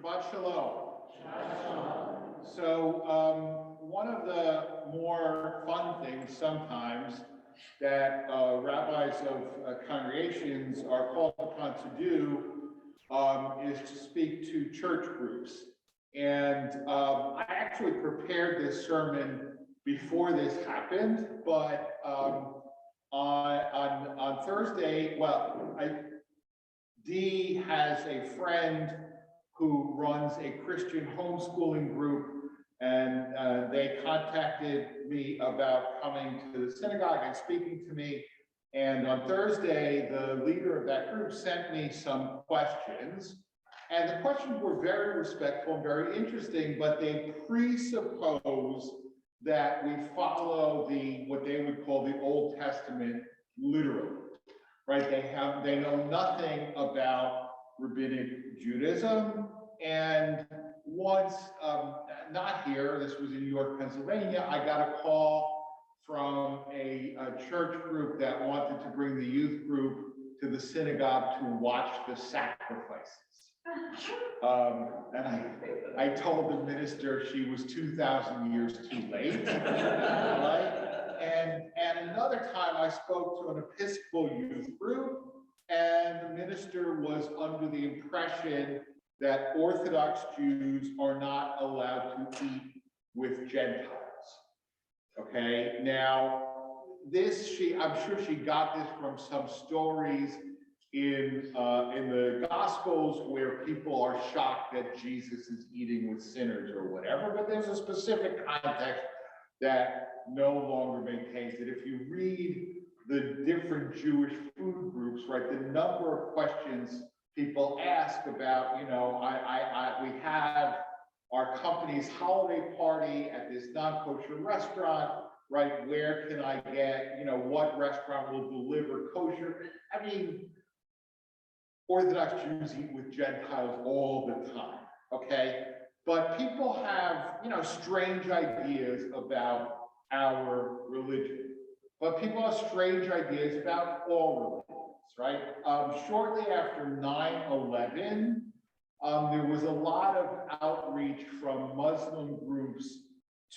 Shabbat Shalom. So one of the more fun things sometimes that rabbis of congregations are called upon to do is to speak to church groups. And I actually prepared this sermon before this happened, but on Thursday, Dee has a friend who runs a Christian homeschooling group, and they contacted me about coming to the synagogue and speaking to me. And on Thursday, the leader of that group sent me some questions. And the questions were very respectful and very interesting, but they presuppose that we follow what they would call the Old Testament literally, right? They know nothing about rabbinic Judaism. And once, not here, this was in New York, Pennsylvania, I got a call from a church group that wanted to bring the youth group to the synagogue to watch the sacrifices. And I told the minister she was 2,000 years too late, right? And another time I spoke to an Episcopal youth group, and the minister was under the impression that Orthodox Jews are not allowed to eat with Gentiles. Okay, now I'm sure she got this from some stories in the Gospels where people are shocked that Jesus is eating with sinners or whatever, but there's a specific context that no longer maintains it. If you read the different Jewish food groups, right, the number of questions people ask about, we have our company's holiday party at this non-kosher restaurant, right? Where can I get, what restaurant will deliver kosher? I mean, Orthodox Jews eat with Gentiles all the time, okay? But people have, strange ideas about our religion. But people have strange ideas about all religions, right? Shortly after 9/11, there was a lot of outreach from Muslim groups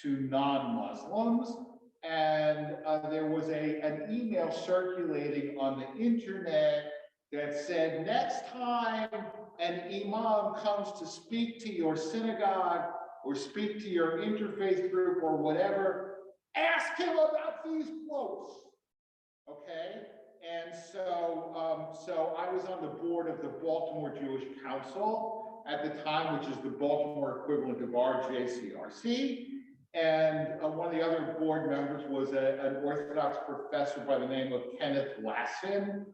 to non-Muslims. And there was an email circulating on the internet that said, next time an imam comes to speak to your synagogue or speak to your interfaith group or whatever, ask him about these quotes, okay? And so I was on the board of the Baltimore Jewish Council at the time, which is the Baltimore equivalent of our JCRC. And one of the other board members was an Orthodox professor by the name of Kenneth Lassin,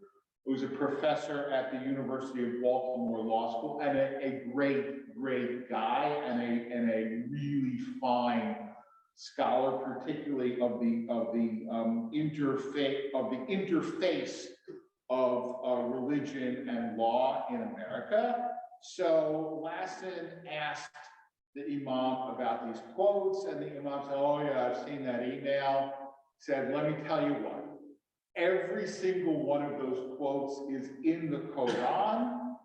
who's a professor at the University of Baltimore Law School, and a great, great guy, and a really fine scholar, particularly of the interface of religion and law in America. So Lassin asked the imam about these quotes, and the imam said, oh yeah, I've seen that email. Said, let me tell you what, every single one of those quotes is in the Quran,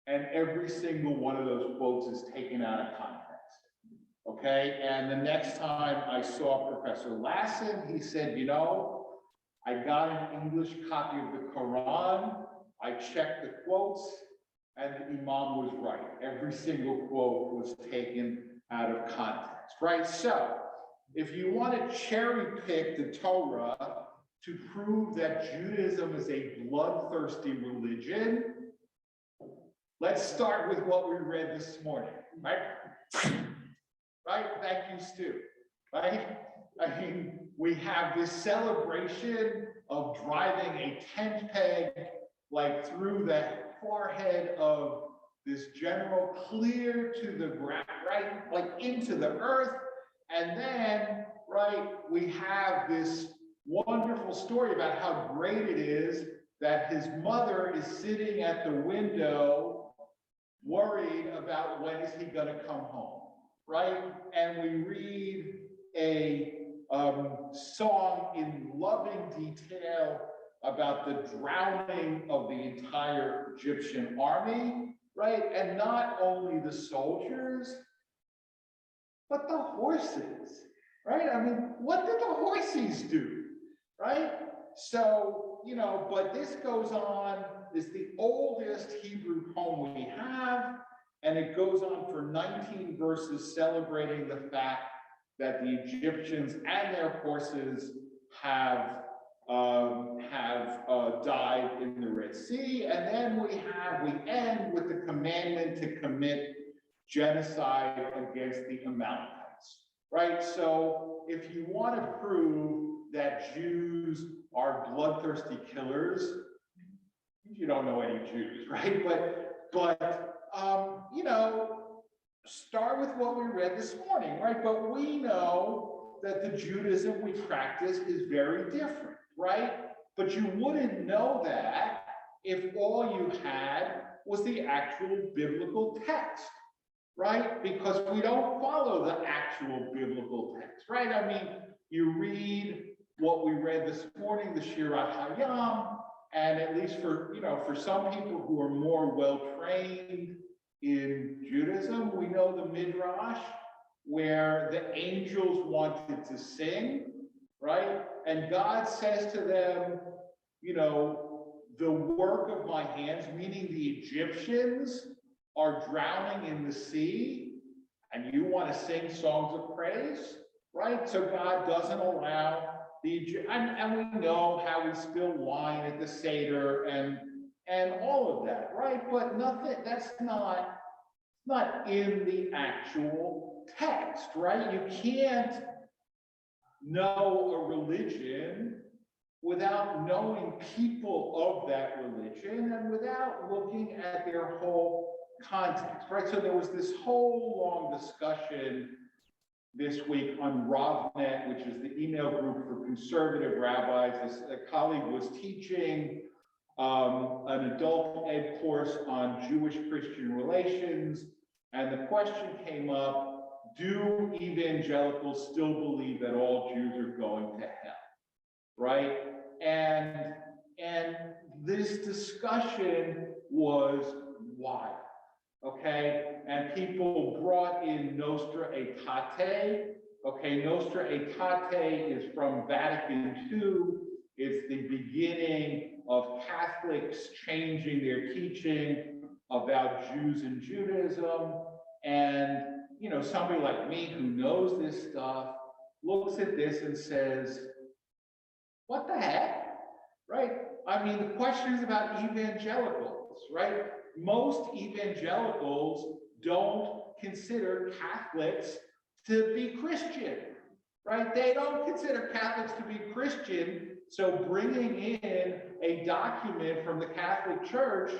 and every single one of those quotes is taken out of context. Okay, and the next time I saw Professor Lassin, he said, I got an English copy of the Quran, I checked the quotes, and the imam was right. Every single quote was taken out of context, right? So, if you want to cherry pick the Torah to prove that Judaism is a bloodthirsty religion, let's start with what we read this morning, right? Right? Thank you, Stu. Right? I mean, we have this celebration of driving a tent peg through the forehead of this general clear to the ground, right? Into the earth. And then, right, we have this wonderful story about how great it is that his mother is sitting at the window worried about when is he going to come home, right? And we read a song in loving detail about the drowning of the entire Egyptian army, right? And not only the soldiers, but the horses, right? I mean, what did the horses do, right? So, but this goes on, is the oldest Hebrew poem we have, and it goes on for 19 verses celebrating the fact that the Egyptians and their horses have died in the Red Sea. And then we end with the commandment to commit genocide against the Amalekites, right? So if you want to prove that Jews are bloodthirsty killers, you don't know any Jews, right? But start with what we read this morning, right? But we know that the Judaism we practice is very different, right? But you wouldn't know that if all you had was the actual biblical text, right? Because we don't follow the actual biblical text, right? I mean, you read what we read this morning, the Shirat Hayam, and at least for some people who are more well-trained in Judaism, we know the Midrash, where the angels wanted to sing, right? And God says to them, the work of my hands, meaning the Egyptians, are drowning in the sea, and you want to sing songs of praise, right? So God doesn't allow and we know how we spill wine at the Seder and all of that, right? But that's not in the actual text, right? You can't know a religion without knowing people of that religion and without looking at their whole context, right? So there was this whole long discussion this week on RavNet, which is the email group for conservative rabbis. A colleague was teaching an adult ed course on Jewish-Christian relations, and the question came up, do evangelicals still believe that all Jews are going to hell, right? And this discussion was wild. Okay, and people brought in Nostra Aetate. Okay, Nostra Aetate is from Vatican II. It's the beginning of Catholics changing their teaching about Jews and Judaism. And, somebody like me who knows this stuff looks at this and says, what the heck, right? I mean, the question is about evangelicals, right? Most evangelicals don't consider Catholics to be Christian, right? They don't consider Catholics to be Christian, so bringing in a document from the Catholic Church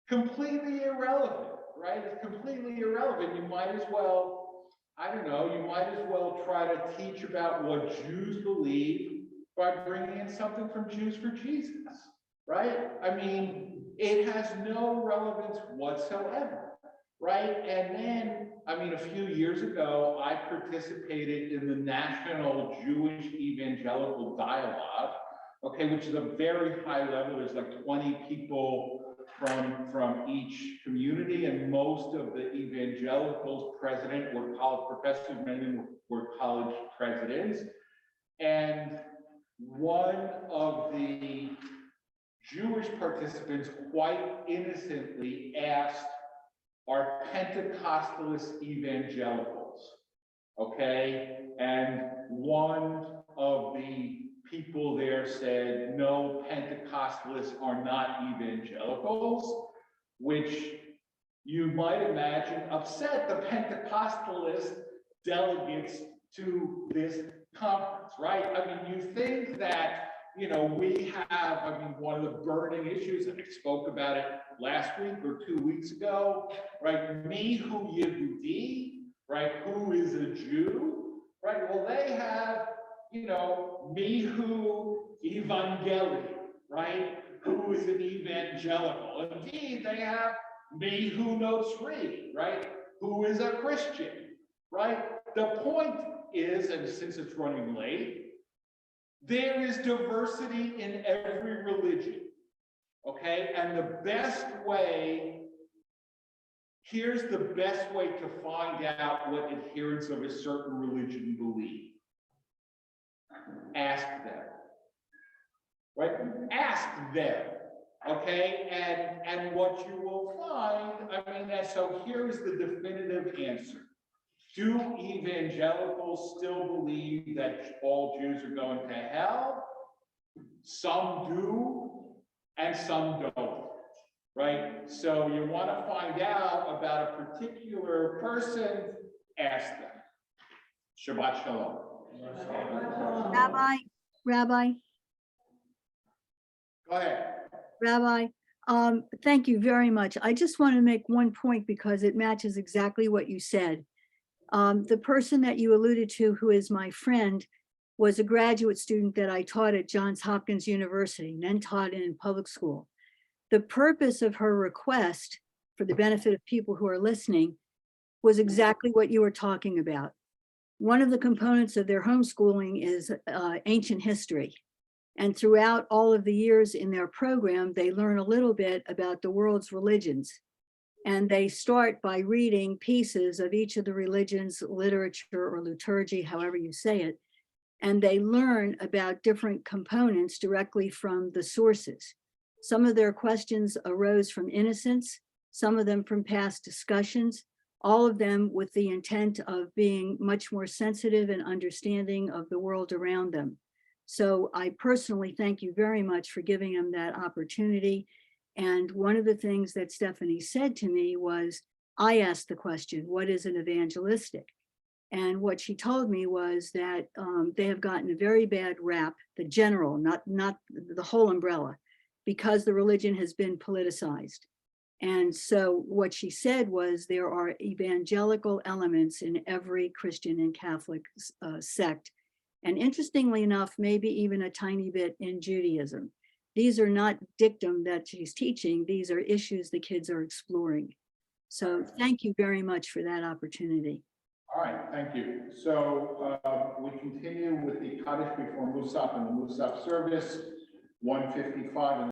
completely irrelevant, right? It's completely irrelevant. You might as well, you might as well try to teach about what Jews believe by bringing in something from Jews for Jesus, right? I mean, it has no relevance whatsoever, right? And then, a few years ago, I participated in the National Jewish Evangelical Dialogue, okay, which is a very high level. There's like 20 people from each community, and most of the evangelicals present were college professors, many of them were college presidents. And one of the Jewish participants quite innocently asked, are Pentecostalist evangelicals, okay? And one of the people there said, no, Pentecostalists are not evangelicals, which you might imagine upset the Pentecostalist delegates to this conference, right? I mean, you think that, we have, one of the burning issues, and I spoke about it last week or 2 weeks ago, right? Mihu Yehudi, right? Who is a Jew, right? Well, they have, Mihu Evangeli, right? Who is an evangelical. Indeed, they have Mihu Notzri, right? Who is a Christian, right? The point is, and since it's running late, there is diversity in every religion, okay? And the best way here's the best way to find out what adherents of a certain religion believe. Ask them, right? Ask them, okay? And what you will find, I mean, and so here's the definitive answer. Do evangelicals still believe that all Jews are going to hell? Some do, and some don't, right? So you want to find out about a particular person, ask them. Shabbat Shalom. Rabbi, Go ahead. Rabbi, thank you very much. I just want to make one point because it matches exactly what you said. The person that you alluded to, who is my friend, was a graduate student that I taught at Johns Hopkins University, and then taught in public school. The purpose of her request, for the benefit of people who are listening, was exactly what you were talking about. One of the components of their homeschooling is ancient history. And throughout all of the years in their program, they learn a little bit about the world's religions. And they start by reading pieces of each of the religions, literature or liturgy, however you say it. And they learn about different components directly from the sources. Some of their questions arose from innocence, some of them from past discussions, all of them with the intent of being much more sensitive and understanding of the world around them. So I personally thank you very much for giving them that opportunity. And one of the things that Stephanie said to me was, I asked the question, what is an evangelistic? And what she told me was that they have gotten a very bad rap, the general, not the whole umbrella, because the religion has been politicized. And so what she said was there are evangelical elements in every Christian and Catholic sect. And interestingly enough, maybe even a tiny bit in Judaism. These are not dictum that she's teaching. These are issues the kids are exploring. So thank you very much for that opportunity. All right, thank you. So we continue with the Kaddish before Musaf and the Musaf service, 155.